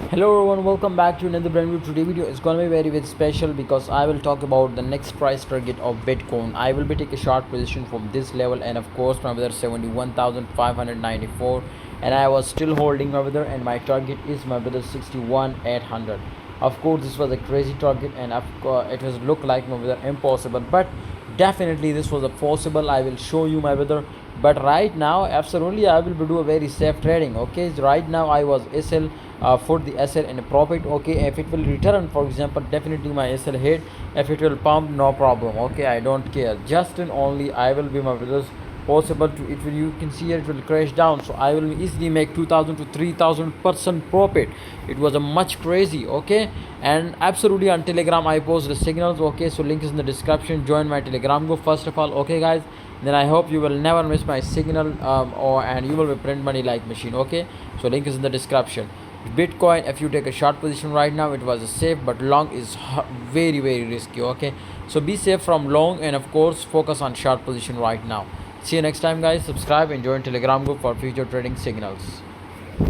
Hello everyone, welcome back to another brand new today video. It's gonna be very special because I will talk about the next price target of Bitcoin. I will be taking a short position from this level, and of course my brother 71,594, and I was still holding my brother, and my target is my brother 61,800. Of course this was a crazy target, and of course it was look like my brother impossible, but definitely this was a possible. I will show you my brother, but right now absolutely I will do a very safe trading. Okay, so right now I was SL for the SL in a profit. Okay, if it will return, for example, definitely my SL hit. If it will pump, no problem. Okay, I don't care, just and only I will be my brothers possible to it will, you can see here it will crash down, so I will easily make 2000 to 3000% profit. It was a much crazy. Okay, and absolutely on Telegram I post the signals. Okay, so link is in the description. Join my Telegram group first of all. Okay guys, then I hope you will never miss my signal, or and you will be print money like machine. Okay, so link is in the description. Bitcoin, if you take a short position right now, it was a safe, but long is very risky. Okay, so be safe from long, and of course focus on short position right now. See you next time guys. Subscribe and join Telegram group for future trading signals.